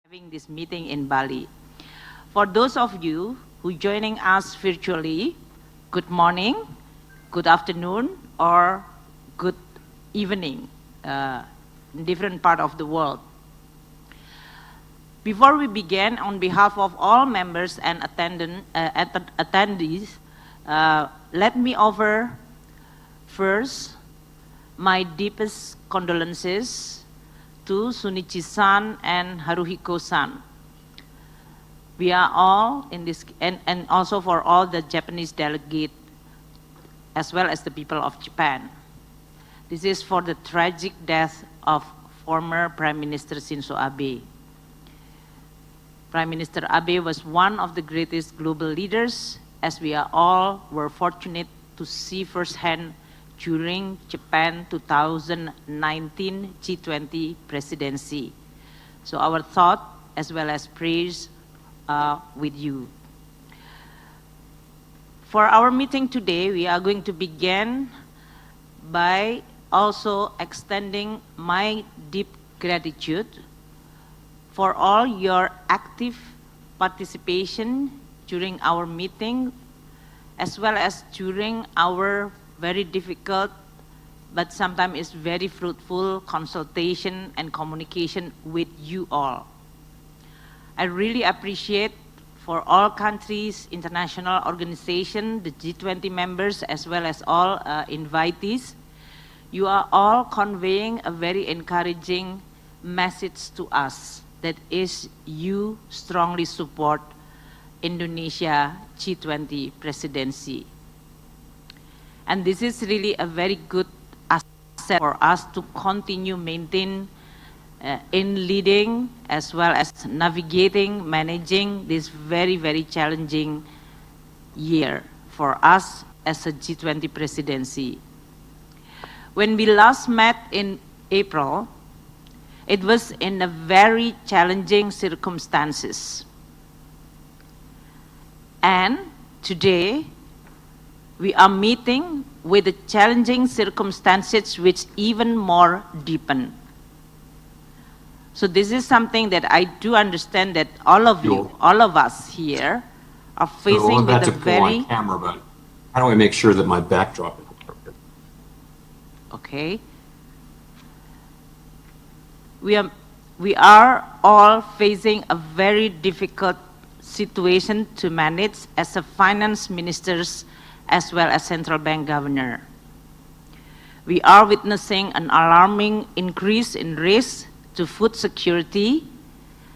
having this meeting in Bali. For those of you who joining us virtually, good morning, good afternoon, or good evening in different part of the world. Before we begin, on behalf of all members and attendees, let me offer first my deepest condolences to Sunichi-san and Haruhiko-san. We are all in this, and also for all the Japanese delegate, as well as the people of Japan. This is for the tragic death of former Prime Minister Shinzo Abe. Prime Minister Abe was one of the greatest global leaders, as we are all were fortunate to see firsthand during Japan 2019 G20 presidency. So our thought as well as prayers with you. For our meeting today, we are going to begin by also extending my deep gratitude for all your active participation during our meeting, as well as during our very difficult, but sometimes it's very fruitful consultation and communication with you all. I really appreciate for all countries, international organizations, the G20 members, as well as all invitees. You are all conveying a very encouraging message to us, that is, you strongly support Indonesia G20 presidency. And this is really a very good asset for us to continue maintain in leading as well as navigating, managing this very, very challenging year for us as a G20 presidency. When we last met in April, it was in a very challenging circumstances. And today, we are meeting with the challenging circumstances which even more deepen. So this is something that I do understand that all of you, all of us here, are facing with a very... camera, but how do I make sure that my backdrop is appropriate? Okay. We are all facing a very difficult situation to manage as a finance ministers as well as central bank governor. We are witnessing an alarming increase in risk to food security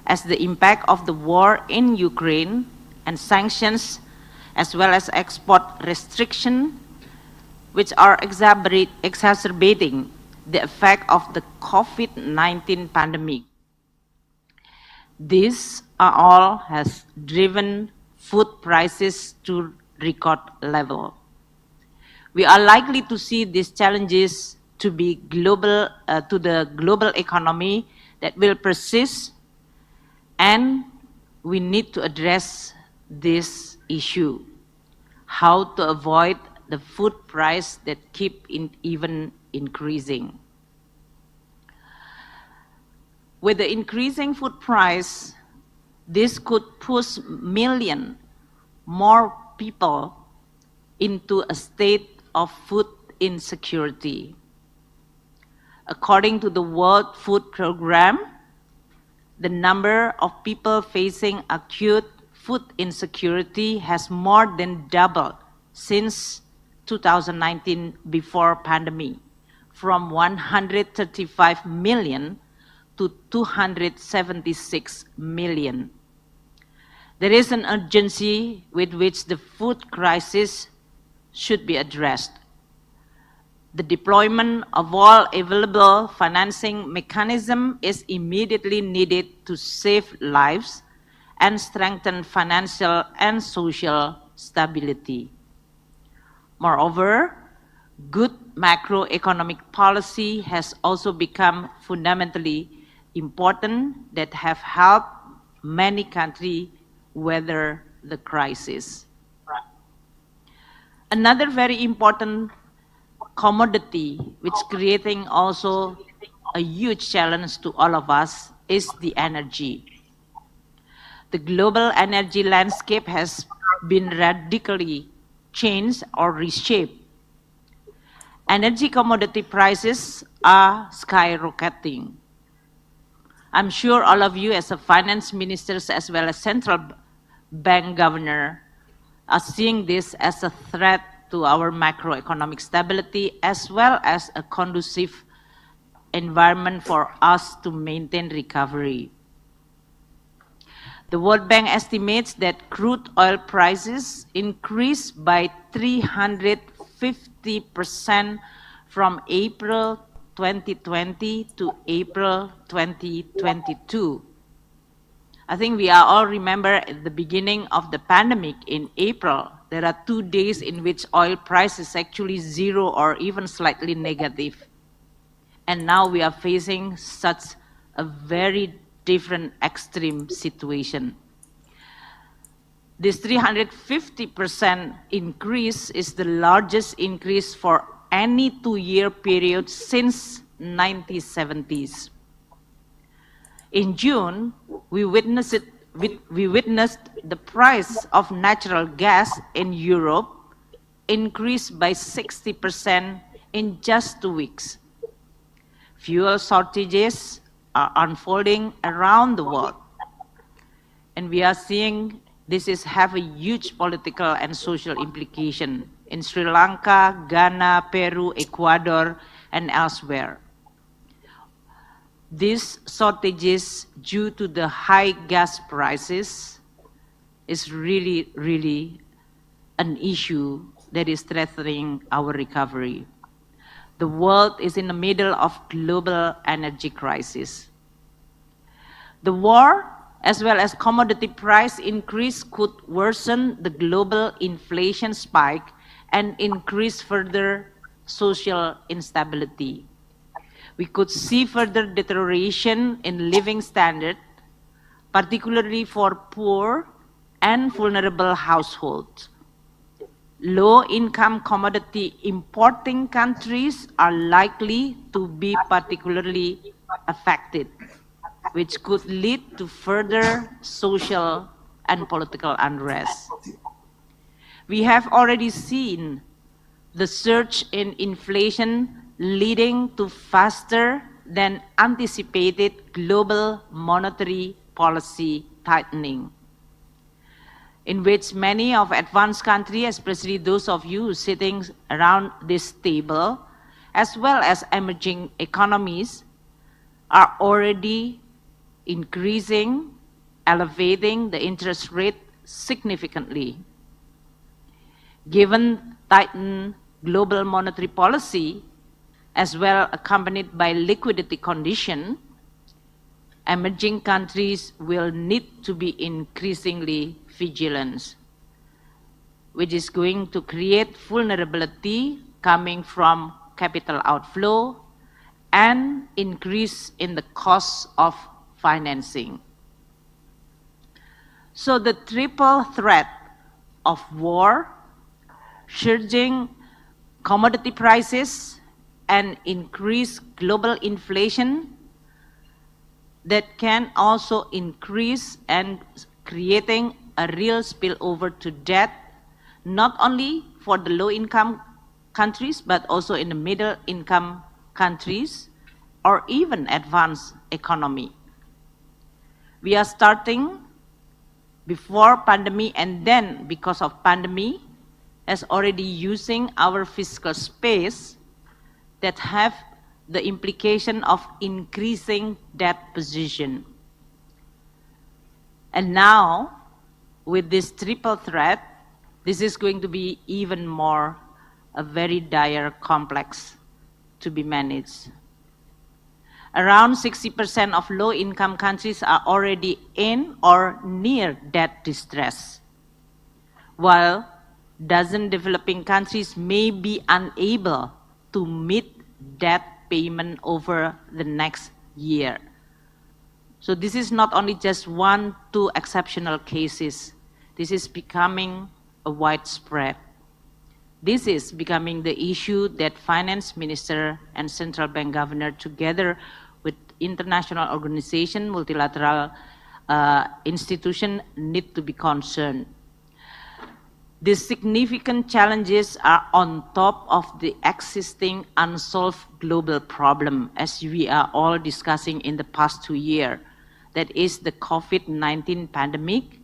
as the impact of the war in Ukraine and sanctions as well as export restriction, which are exacerbating the effect of the COVID-19 pandemic. This all has driven food prices to record level. We are likely to see these challenges to be global, to the global economy that will persist, and we need to address this issue. How to avoid the food price that keep even increasing. With the increasing food price, this could push millions more people into a state of food insecurity. According to the World Food Programme, the number of people facing acute food insecurity has more than doubled since 2019 before pandemic, from 135 million to 276 million. There is an urgency with which the food crisis should be addressed. The deployment of all available financing mechanism is immediately needed to save lives and strengthen financial and social stability. Moreover, good macroeconomic policy has also become fundamentally important that have helped many countries weather the crisis. Another very important commodity which creating also a huge challenge to all of us is the energy. the global energy landscape has been radically changed or reshaped. Energy commodity prices are skyrocketing. I'm sure all of you as a finance ministers as well as central bank governor are seeing this as a threat to our macroeconomic stability as well as a conducive environment for us to maintain recovery. The World Bank estimates that crude oil prices increased by 350% from April 2020 to April 2022. I think we all remember at the beginning of the pandemic in April, there are 2 days in which oil price is actually zero or even slightly negative. And now we are facing such a very different extreme situation. This 350% increase is the largest increase for any 2-year period since 1970s. In June, we witnessed the price of natural gas in Europe increased by 60% in just 2 weeks. Fuel shortages are unfolding around the world. And we are seeing this have a huge political and social implication in Sri Lanka, Ghana, Peru, Ecuador, and elsewhere. These shortages due to the high gas prices is really an issue that is threatening our recovery. The world is in the middle of global energy crisis. The war, as well as commodity price increase, could worsen the global inflation spike and increase further social instability. We could see further deterioration in living standard, particularly for poor and vulnerable households. Low-income commodity importing countries are likely to be particularly affected, which could lead to further social and political unrest. We have already seen the surge in inflation leading to faster than anticipated global monetary policy tightening, in which many of advanced countries, especially those of you sitting around this table, as well as emerging economies, are already increasing, elevating the interest rate significantly. Given tightened global monetary policy, as well accompanied by liquidity condition, emerging countries will need to be increasingly vigilant, which is going to create vulnerability coming from capital outflow and increase in the cost of financing. So the triple threat of war, surging commodity prices, and increased global inflation that can also increase and creating a real spillover to debt, not only for the low-income countries, but also in the middle-income countries or even advanced economy. We are starting before pandemic and then because of pandemic as already using our fiscal space that have the implication of increasing debt position. And now, with this triple threat, this is going to be even more a very dire complex to be managed. Around 60% of low-income countries are already in or near debt distress, while dozen developing countries may be unable to meet debt payment over the next year. So this is not only just 1, 2 exceptional cases. This is becoming a widespread. This is becoming the issue that finance minister and central bank governor together with international organization, multilateral institution need to be concerned. These significant challenges are on top of the existing unsolved global problem, as we are all discussing in the past 2 years. That is the COVID-19 pandemic,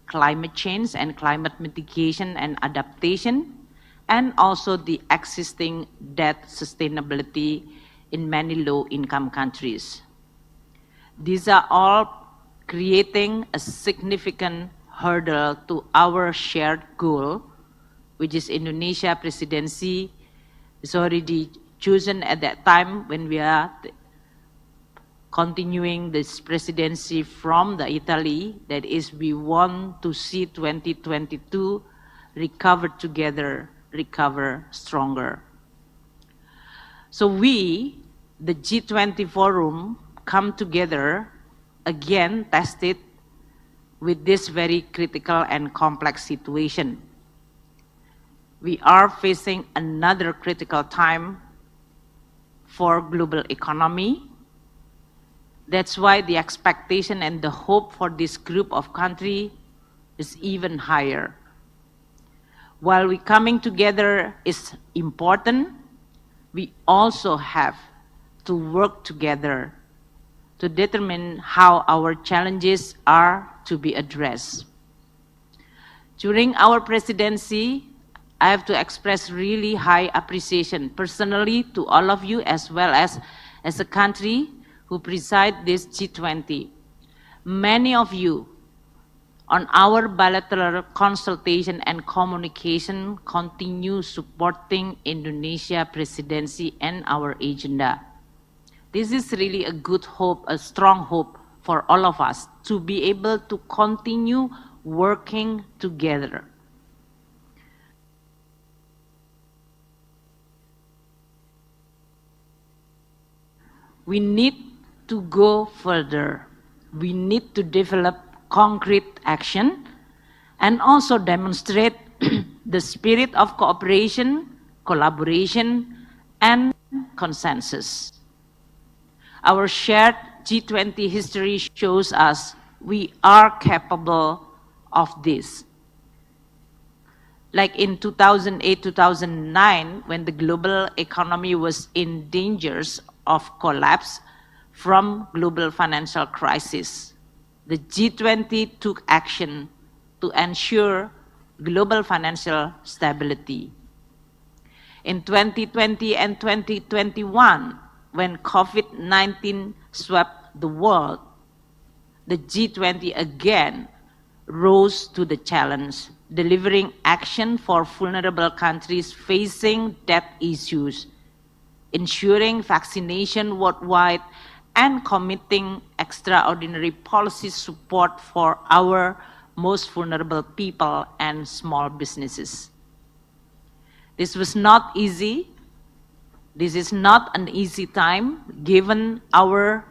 climate change and climate mitigation and adaptation, and also the existing debt sustainability in many low-income countries. These are all creating a significant hurdle to our shared goal, which is Indonesia presidency is already chosen at that time when we are continuing this presidency from the Italy. That is, we want to see 2022 recover together, recover stronger. So we, the G20 Forum, come together again, tested with this very critical and complex situation. We are facing another critical time for global economy. That's why the expectation and the hope for this group of countries is even higher. While we coming together is important, we also have to work together to determine how our challenges are to be addressed. During our presidency, I have to express really high appreciation personally to all of you, as well as a country who preside this G20. Many of you on our bilateral consultation and communication continue supporting Indonesia presidency and our agenda. This is really a good hope, a strong hope for all of us to be able to continue working together. We need to go further. We need to develop concrete action and also demonstrate the spirit of cooperation, collaboration, and consensus. Our shared G20 history shows us we are capable of this. Like in 2008-2009, when the global economy was in dangers of collapse from global financial crisis, the G20 took action to ensure global financial stability. In 2020 and 2021, when COVID-19 swept the world, the G20 again rose to the challenge, delivering action for vulnerable countries facing debt issues, ensuring vaccination worldwide, and committing extraordinary policy support for our most vulnerable people and small businesses. This was not easy. This is not an easy time given our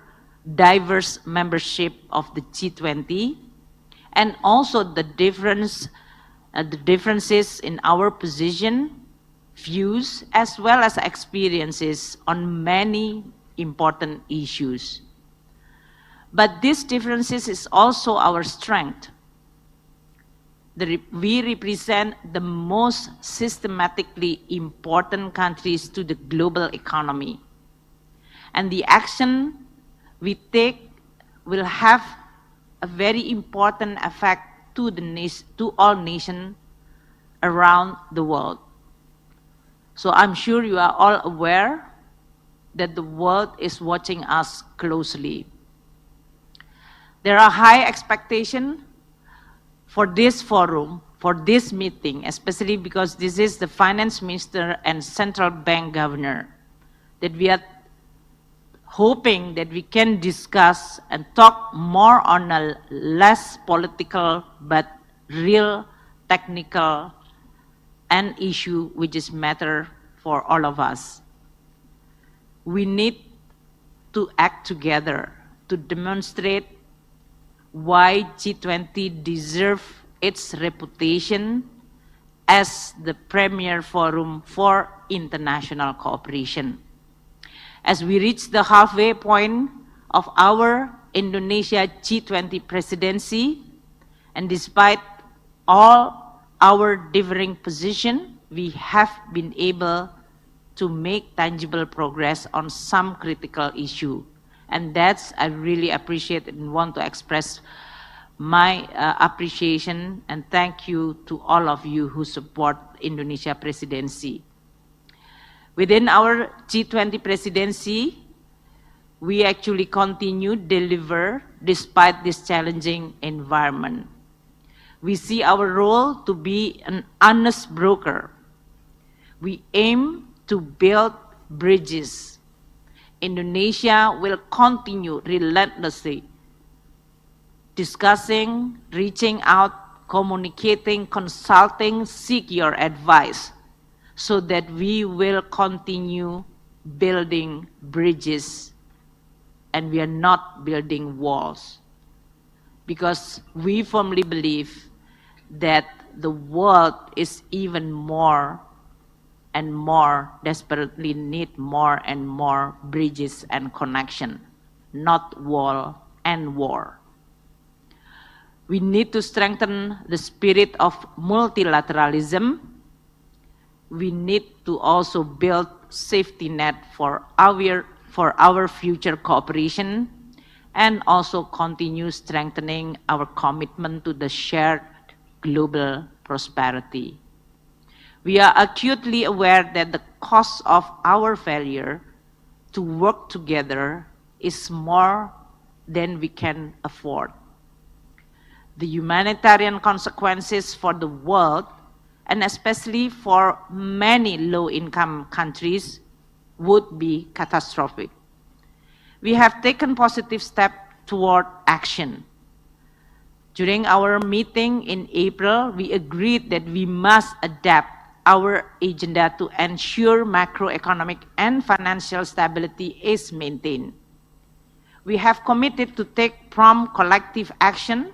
diverse membership of the G20 and also the differences in our position, views, as well as experiences on many important issues. But these differences is also our strength. We represent the most systematically important countries to the global economy. And the action we take will have a very important effect to all nations around the world. So I'm sure you are all aware that the world is watching us closely. There are high expectations for this forum, for this meeting, especially because this is the finance minister and central bank governor, that we are hoping that we can discuss and talk more on a less political but real technical and issue which is matter for all of us. We need to act together to demonstrate why G20 deserves its reputation as the premier forum for international cooperation. As we reach the halfway point of our Indonesia G20 presidency, and despite all our differing position, we have been able to make tangible progress on some critical issue. And that's, I really appreciate and want to express my appreciation and thank you to all of you who support Indonesia presidency. Within our G20 presidency, we actually continue deliver despite this challenging environment. We see our role to be an honest broker. We aim to build bridges. Indonesia will continue relentlessly discussing, reaching out, communicating, consulting, seek your advice so that we will continue building bridges and we are not building walls. Because we firmly believe that the world is even more and more desperately need more and more bridges and connection, not wall and war. We need to strengthen the spirit of multilateralism. We need to also build safety net for our future cooperation and also continue strengthening our commitment to the shared global prosperity. We are acutely aware that the cost of our failure to work together is more than we can afford. The humanitarian consequences for the world, and especially for many low-income countries, would be catastrophic. We have taken positive steps toward action. During our meeting in April, we agreed that we must adapt our agenda to ensure macroeconomic and financial stability is maintained. We have committed to take prompt collective action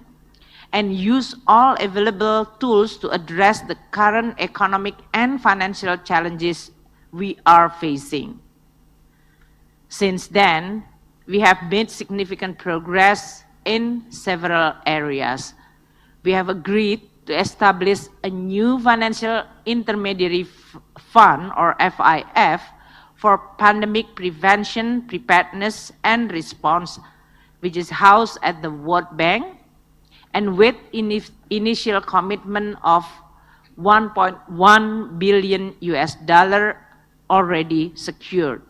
and use all available tools to address the current economic and financial challenges we are facing. Since then, we have made significant progress in several areas. We have agreed to establish a new financial intermediary fund, or FIF, for pandemic prevention, preparedness, and response, which is housed at the World Bank, and with initial commitment of $1.1 billion already secured.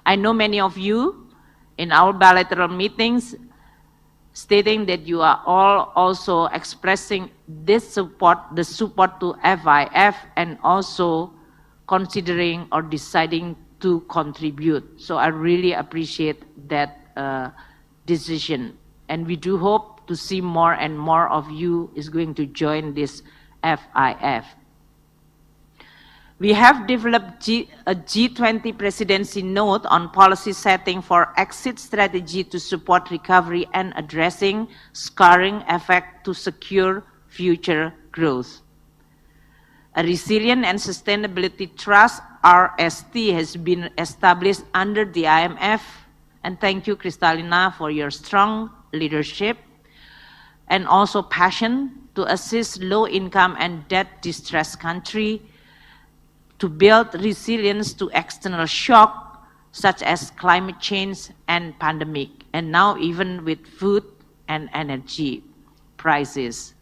I know many of you in our bilateral meetings stating that you are all also expressing this support, the support to FIF, and also considering or deciding to contribute. So I really appreciate that decision. And we do hope to see more and more of you is going to join this FIF. We have developed a G20 presidency note on policy setting for exit strategy to support recovery and addressing scarring effect to secure future growth. A Resilient and Sustainability Trust, RST, has been established under the IMF, and thank you, Kristalina, for your strong leadership and also passion to assist low-income and debt-distressed countries to build resilience to external shock, such as climate change and pandemic, and now even with food and energy prices.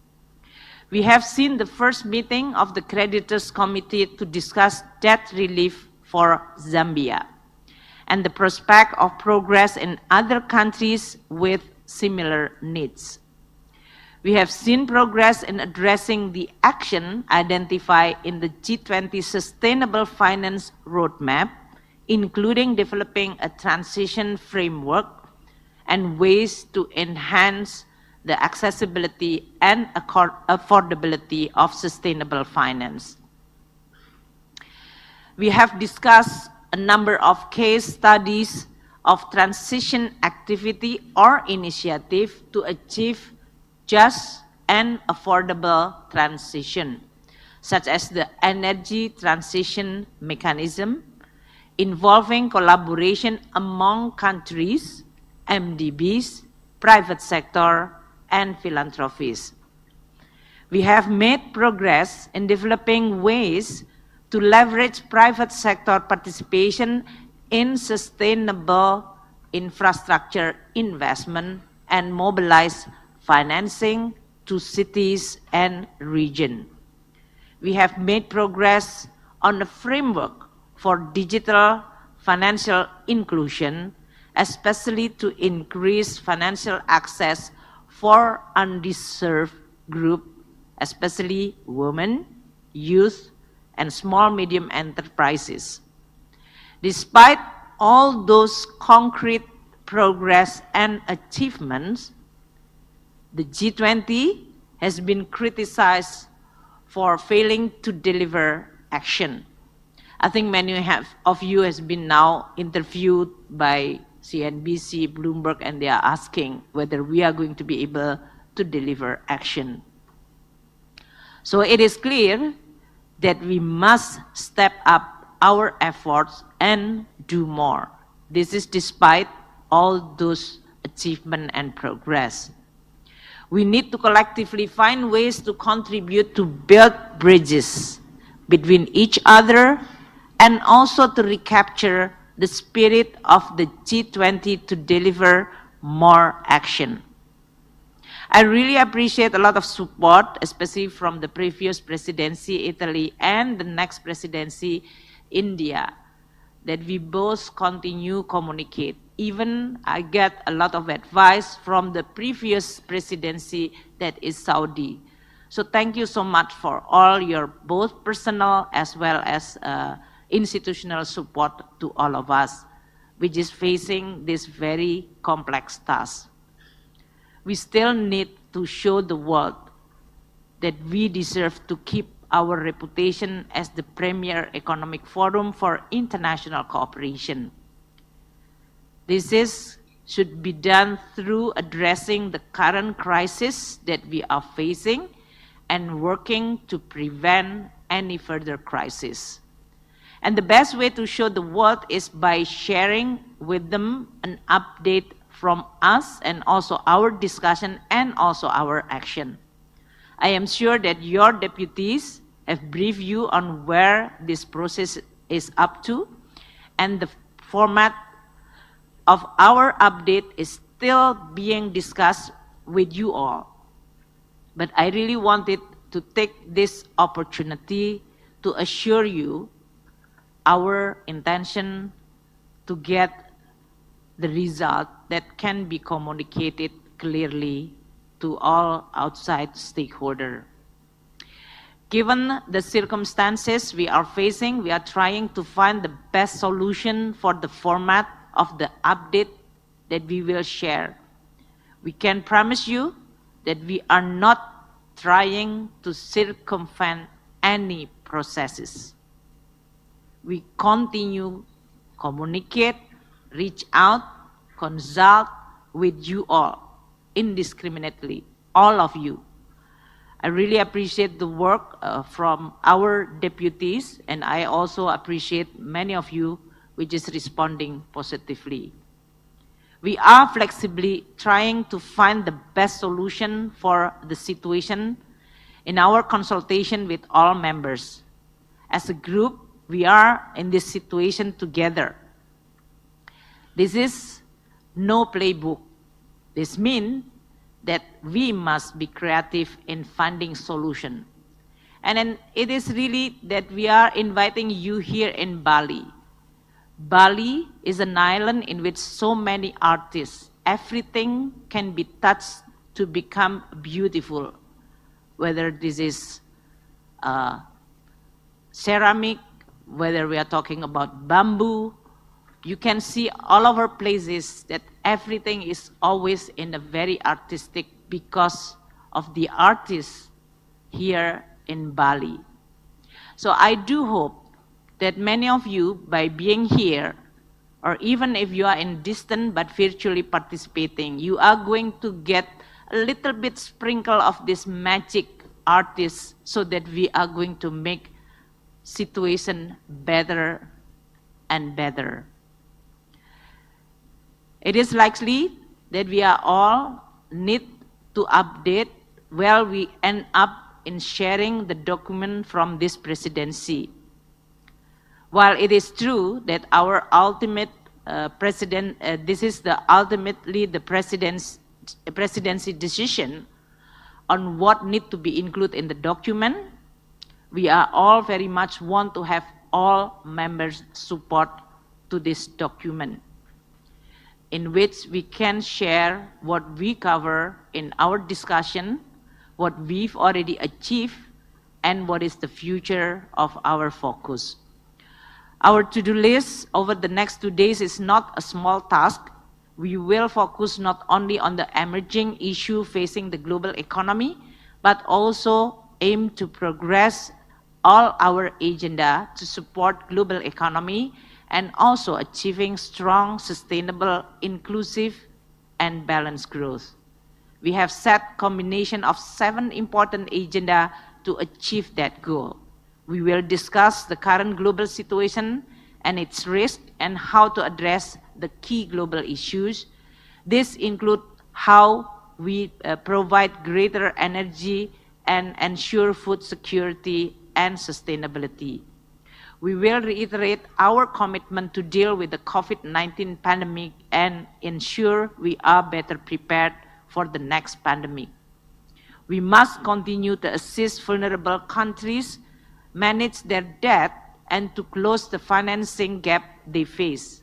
We have seen the first meeting of the Creditors Committee to discuss debt relief for Zambia and the prospect of progress in other countries with similar needs. We have seen progress in addressing the action identified in the G20 Sustainable Finance Roadmap, including developing a transition framework and ways to enhance the accessibility and affordability of sustainable finance. We have discussed a number of case studies of transition activity or initiative to achieve just and affordable transition, such as the Energy Transition Mechanism, involving collaboration among countries, MDBs, private sector, and philanthropies. We have made progress in developing ways to leverage private sector participation in sustainable infrastructure investment and mobilize financing to cities and regions. We have made progress on the framework for digital financial inclusion, especially to increase financial access for undeserved groups, especially women, youth, and small medium enterprises. Despite all those concrete progress and achievements, the G20 has been criticized for failing to deliver action. I think many of you has been now interviewed by CNBC, Bloomberg, and they are asking whether we are going to be able to deliver action. So it is clear that we must step up our efforts and do more. This is despite all those achievements and progress. We need to collectively find ways to contribute to build bridges between each other and also to recapture the spirit of the G20 to deliver more action. I really appreciate a lot of support, especially from the previous presidency, Italy, and the next presidency, India, that we both continue communicate. Even I get a lot of advice from the previous presidency, that is Saudi. So thank you so much for all your both personal as well as institutional support to all of us, which is facing this very complex task. We still need to show the world that we deserve to keep our reputation as the premier economic forum for international cooperation. This should be done through addressing the current crisis that we are facing and working to prevent any further crisis. And the best way to show the world is by sharing with them an update from us and also our discussion and also our action. I am sure that your deputies have briefed you on where this process is up to, and the format of our update is still being discussed with you all. But I really wanted to take this opportunity to assure you our intention to get the result that can be communicated clearly to all outside stakeholders. Given the circumstances we are facing, we are trying to find the best solution for the format of the update that we will share. We can promise you that we are not trying to circumvent any processes. We continue communicate, reach out, consult with you all indiscriminately, all of you. I really appreciate the work from our deputies, and I also appreciate many of you which is responding positively. We are flexibly trying to find the best solution for the situation in our consultation with all members. As a group, we are in this situation together. This is no playbook. This means that we must be creative in finding solution. And then it is really that we are inviting you here in Bali. Bali is an island in which so many artists, everything can be touched to become beautiful. Whether this is ceramic, whether we are talking about bamboo, you can see all over places that everything is always in a very artistic because of the artists here in Bali. So I do hope that many of you, by being here, or even if you are in distance but virtually participating, you are going to get a little bit sprinkle of this magic artists so that we are going to make situation better and better. It is likely that we are all need to update where we end up in sharing the document from this presidency. While it is true that our ultimate this is ultimately the presidency decision on what need to be included in the document, we are all very much want to have all members support to this document, in which we can share what we cover in our discussion, what we've already achieved, and what is the future of our focus. Our to-do list over the next 2 days is not a small task. We will focus not only on the emerging issue facing the global economy, but also aim to progress all our agenda to support global economy and also achieving strong, sustainable, inclusive, and balanced growth. We have set combination of 7 important agenda to achieve that goal. We will discuss the current global situation and its risk and how to address the key global issues. This includes how we provide greater energy and ensure food security and sustainability. We will reiterate our commitment to deal with the COVID-19 pandemic and ensure we are better prepared for the next pandemic. We must continue to assist vulnerable countries manage their debt and to close the financing gap they face.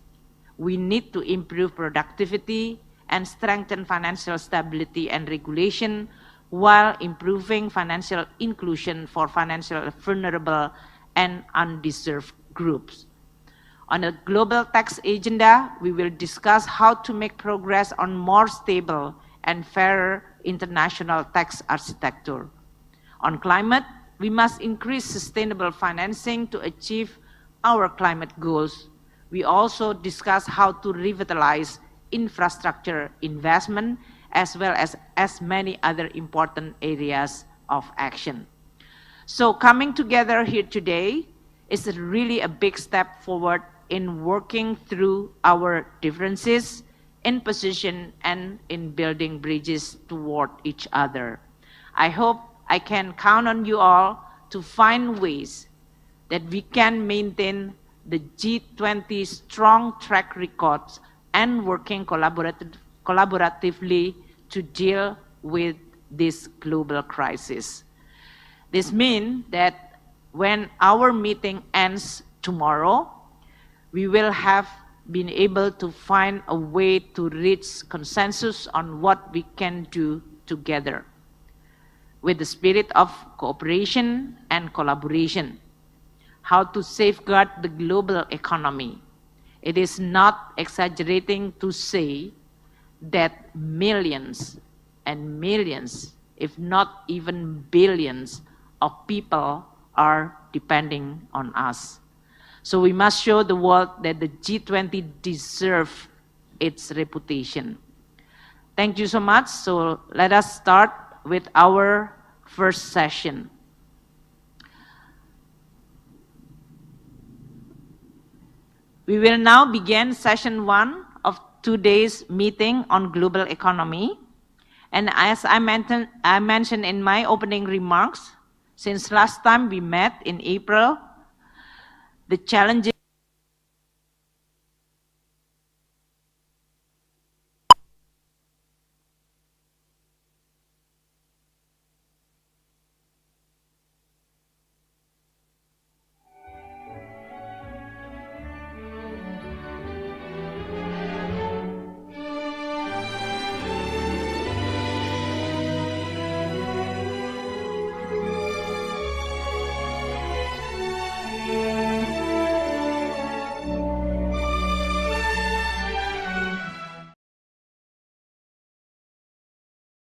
We need to improve productivity and strengthen financial stability and regulation while improving financial inclusion for financially vulnerable and undeserved groups. On a global tax agenda, we will discuss how to make progress on more stable and fairer international tax architecture. On climate, we must increase sustainable financing to achieve our climate goals. We also discuss how to revitalize infrastructure investment as well as many other important areas of action. So coming together here today is really a big step forward in working through our differences in position and in building bridges toward each other. I hope I can count on you all to find ways that we can maintain the G20 strong track records and working collaboratively to deal with this global crisis. This means that when our meeting ends tomorrow, we will have been able to find a way to reach consensus on what we can do together with the spirit of cooperation and collaboration. How to safeguard the global economy. It is not exaggerating to say that millions and millions, if not even billions, of people are depending on us. So we must show the world that the G20 deserves its reputation. Thank you so much. So let us start with our first session. We will now begin session 1 of 2 days meeting on global economy. And as I mentioned in my opening remarks, since last time we met in April, the challenges